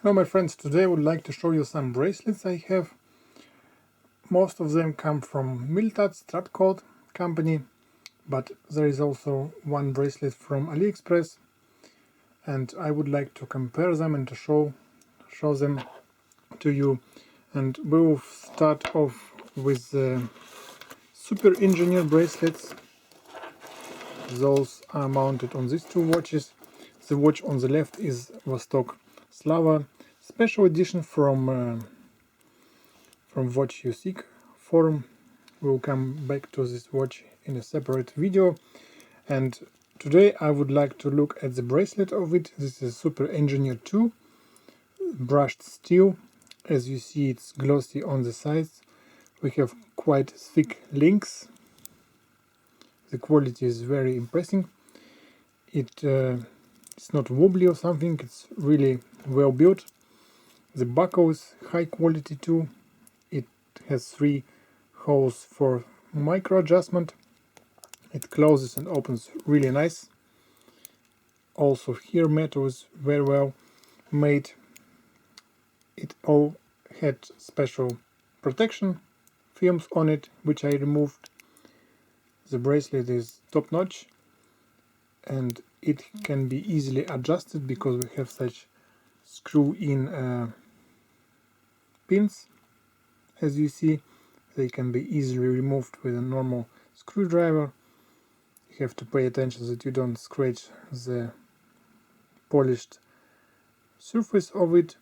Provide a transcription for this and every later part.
Hello my friends, today I would like to show you some bracelets I have. Most of them come from Miltat strapcode company, but there is also one bracelet from AliExpress, and I would like to compare them and to show them to you. And we will start off with the Super Engineer bracelets. Those are mounted on these two watches. The watch on the left is Vostok Slava special edition from Watch You Seek forum. We'll come back to this watch in a separate video, and today I would like to look at the bracelet of it. This is Super Engineer 2 brushed steel. As you see, it's glossy on the sides. We have quite thick links. The quality is very impressive. It's not wobbly or something, it's really well built. The buckle is high quality too. It has 3 holes for micro adjustment. It closes and opens really nice. Also here metal is very well made. It all had special protection films on it, which I removed. The bracelet is top notch and it can be easily adjusted because we have such screw-in pins. As you see, they can be easily removed with a normal screwdriver. You have to pay attention that you don't scratch the polished surface of it,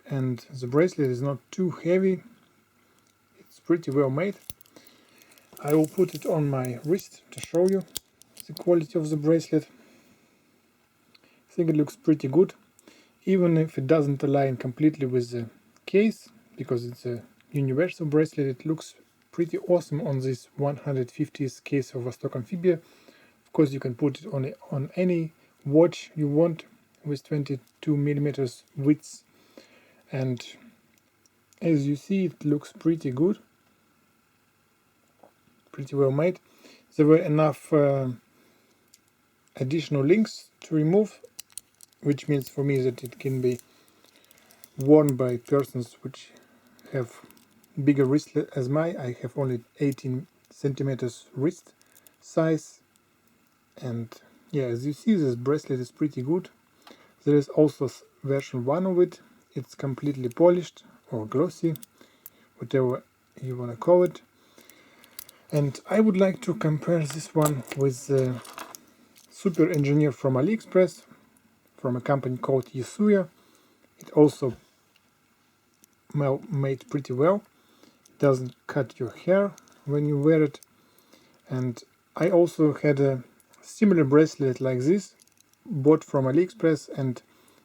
and the bracelet is not too heavy. It's pretty well made. I will put it on my wrist to show you the quality of the bracelet. I think it looks pretty good, even if it doesn't align completely with the case, because it's a universal bracelet. It looks pretty awesome on this 150th case of Vostok Amphibia. Of course, you can put it on any watch you want with 22mm width, and as you see, it looks pretty good, pretty well made. There were enough additional links to remove, which means for me that it can be worn by persons which have bigger wrist as mine. I have only 18 centimeters wrist size, and yeah, as you see, this bracelet is pretty good. There is also version 1 of it. It's completely polished or glossy, whatever you want to call it. And I would like to compare this one with the Super Engineer from AliExpress, from a company called Yisuya. It also made pretty well. It doesn't cut your hair when you wear it. And I also had a similar bracelet like this, bought from AliExpress, and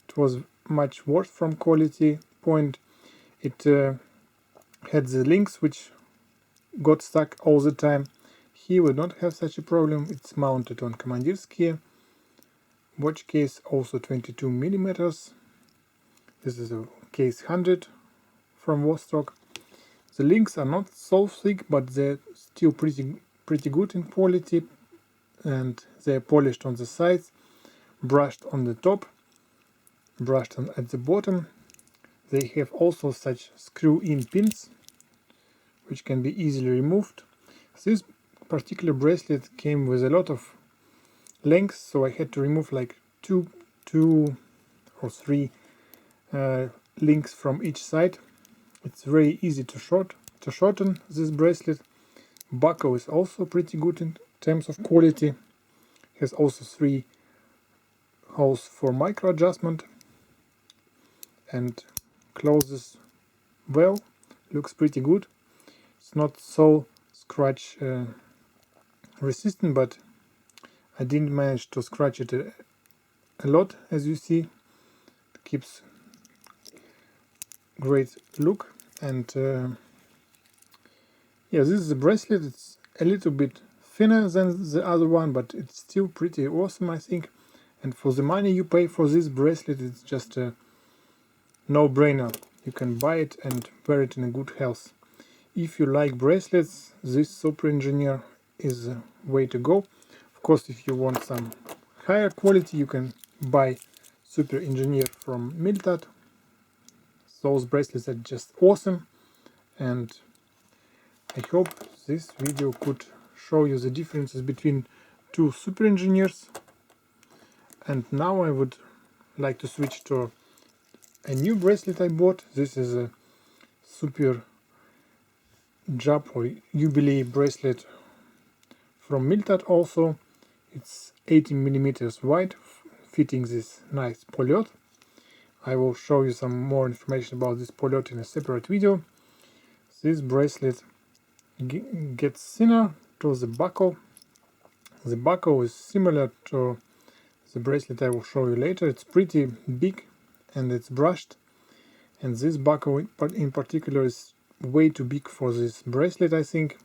it was much worse from quality point. It had the links which got stuck all the time. Here we don't have such a problem. It's mounted on Commander's gear. Watch case also 22mm. This is a case 100 from Vostok. The links are not so thick, but they're still pretty good in quality, and they're polished on the sides, brushed on the top, brushed at the bottom. They have also such screw-in pins which can be easily removed. This particular bracelet came with a lot of lengths, so I had to remove like two or three links from each side. It's very easy to shorten this bracelet. Buckle is also pretty good in terms of quality. Has also 3 holes for micro adjustment and closes well. Looks pretty good. It's not so scratch resistant, but I didn't manage to scratch it a lot. As you see, it keeps great look. And yeah, this is a bracelet. It's a little bit thinner than the other one, but it's still pretty awesome, I think. And for the money you pay for this bracelet, it's just a no-brainer. You can buy it and wear it in a good health. If you like bracelets, this Super Engineer is the way to go. Of course, if you want some higher quality, you can buy Super Engineer from Miltat. those bracelets are just awesome, and I hope this video could show you the differences between two super engineers. And now I would like to switch to a new bracelet I bought. This is a Super JUB or Jubilee bracelet from Miltat also. It's 18mm wide, fitting this nice polyot. I will show you some more information about this polyot in a separate video. This bracelet gets thinner to the buckle. The buckle is similar to the bracelet I will show you later. It's pretty big and it's brushed, and this buckle in particular is way too big for this bracelet. I think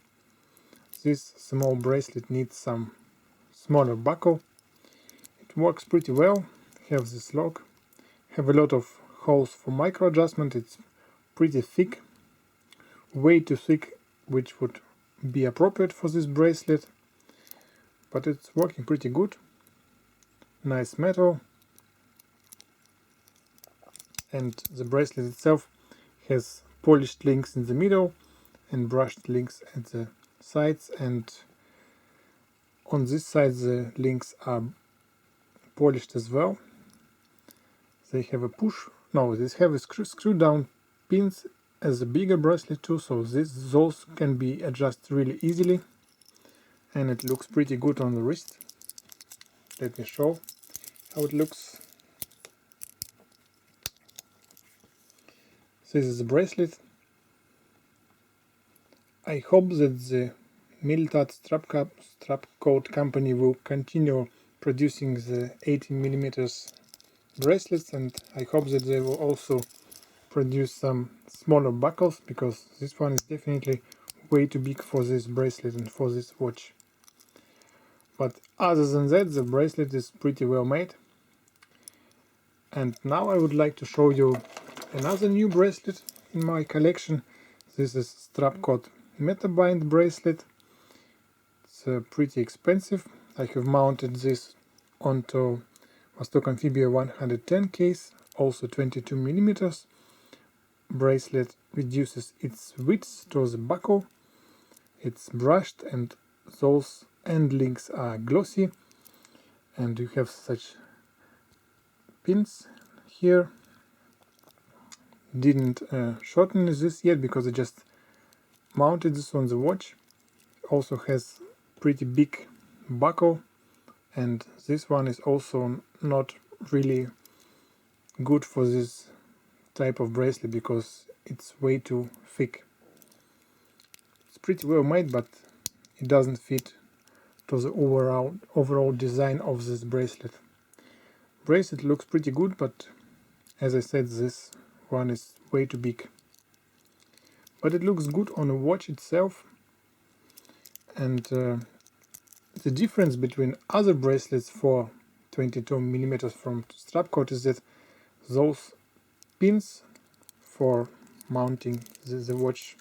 this small bracelet needs some smaller buckle. It works pretty well, have this lock, have a lot of holes for micro adjustment. It's pretty thick, way too thick, which would be appropriate for this bracelet, but it's working pretty good. Nice metal, and the bracelet itself has polished links in the middle and brushed links at the sides, and on this side the links are polished as well. They have a they have a screw down pins as a bigger bracelet too, so those can be adjusted really easily, and it looks pretty good on the wrist. Let me show how it looks. This is the bracelet. I hope that the Miltat strapcode company will continue producing the 18mm bracelets, and I hope that they will also produce some smaller buckles, because this one is definitely way too big for this bracelet and for this watch. But other than that, the bracelet is pretty well made. And now I would like to show you another new bracelet in my collection. This is strapcode Metabind bracelet. It's pretty expensive. I have mounted this onto Vostok Amphibia 110 case, also 22mm. Bracelet reduces its width to the buckle. It's brushed and those end links are glossy, and you have such pins here. Didn't shorten this yet because I just mounted this on the watch. Also has pretty big buckle, and this one is also not really good for this type of bracelet because it's way too thick. It's pretty well made, but it doesn't fit to the overall design of this bracelet. Bracelet looks pretty good, but as I said, this one is way too big. But it looks good on the watch itself, and the difference between other bracelets for 22mm from strapcode is that those pins for mounting the watch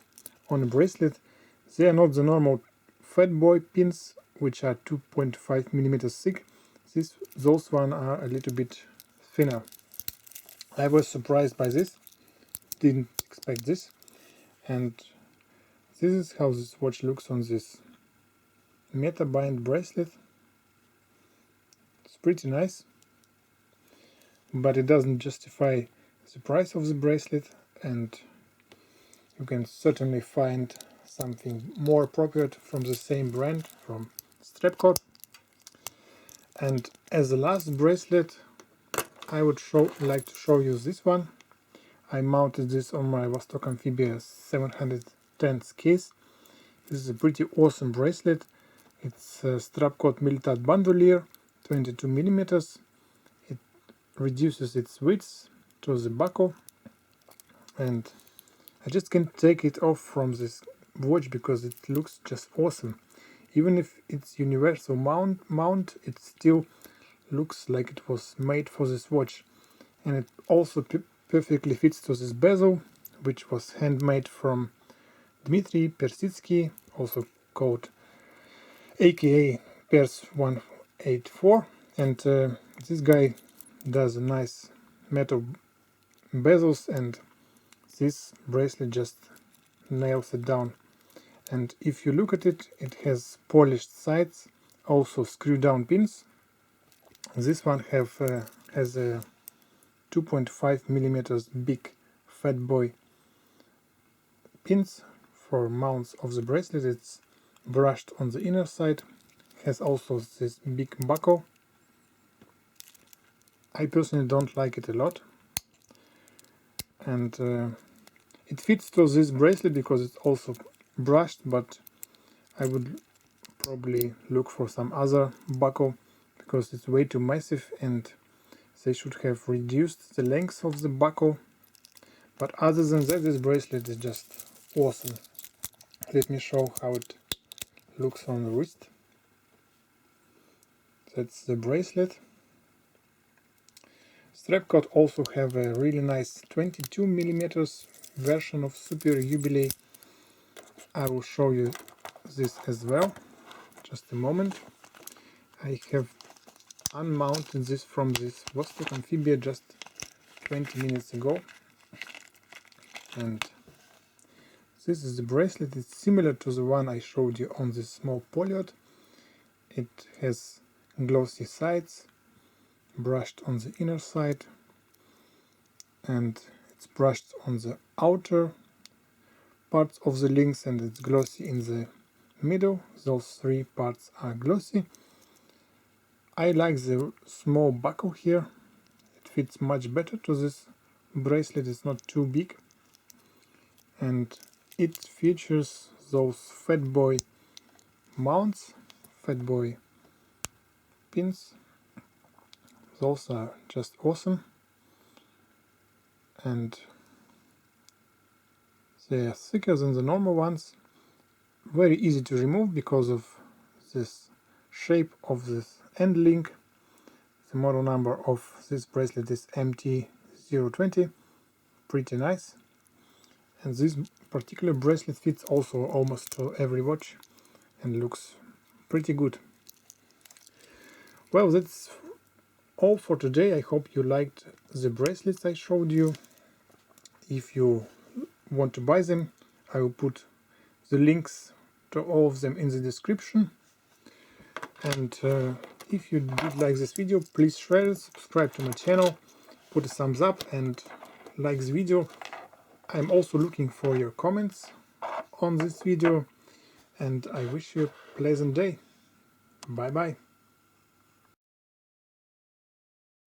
on a bracelet, they are not the normal fat boy pins, which are 2.5mm thick. Those ones are a little bit thinner. I was surprised by this, didn't expect this, and this is how this watch looks on this Metabind bracelet. It's pretty nice, but it doesn't justify the price of the bracelet, and you can certainly find something more appropriate from the same brand, from strapcode. And as the last bracelet, I would like to show you this one. I mounted this on my Vostok Amphibia 710 case. This is a pretty awesome bracelet. It's strapcode Miltat Bandoleer, 22mm. It reduces its width to the buckle, and I just can't take it off from this watch because it looks just awesome. Even if it's universal mount, it still looks like it was made for this watch. And it also perfectly fits to this bezel, which was handmade from Dmitry Persitsky, also called aka Pers 184, and this guy does a nice metal bezels, and this bracelet just nails it down. And if you look at it, it has polished sides, also screw down pins. This one has a 2.5 millimeters big fat boy pins for mounts of the bracelet. It's brushed on the inner side, has also this big buckle. I personally don't like it a lot, and it fits to this bracelet because it's also brushed, but I would probably look for some other buckle because it's way too massive and they should have reduced the length of the buckle. But other than that, this bracelet is just awesome. Let me show how it looks on the wrist. That's the bracelet. Strapcode also have a really nice 22 millimeters version of Super Jubilee. I will show you this as well. Just a moment. I have unmounted this from this Vostok Amphibia just 20 minutes ago. And this is the bracelet. It's similar to the one I showed you on this small polyod. It has glossy sides, brushed on the inner side, and it's brushed on the outer parts of the links, and it's glossy in the middle. Those three parts are glossy. I like the small buckle here. It fits much better to this bracelet. It's not too big, and it features those fat boy mounts, fat boy pins. Those are just awesome, and they are thicker than the normal ones. Very easy to remove because of this shape of this end link. The model number of this bracelet is MT020. Pretty nice. And this particular bracelet fits also almost to every watch and looks pretty good. Well, that's all for today. I hope you liked the bracelets I showed you. If you want to buy them, I will put the links to all of them in the description. And if you did like this video, please share it, subscribe to my channel, put a thumbs up and like this video. I'm also looking for your comments on this video, and I wish you a pleasant day. Bye bye.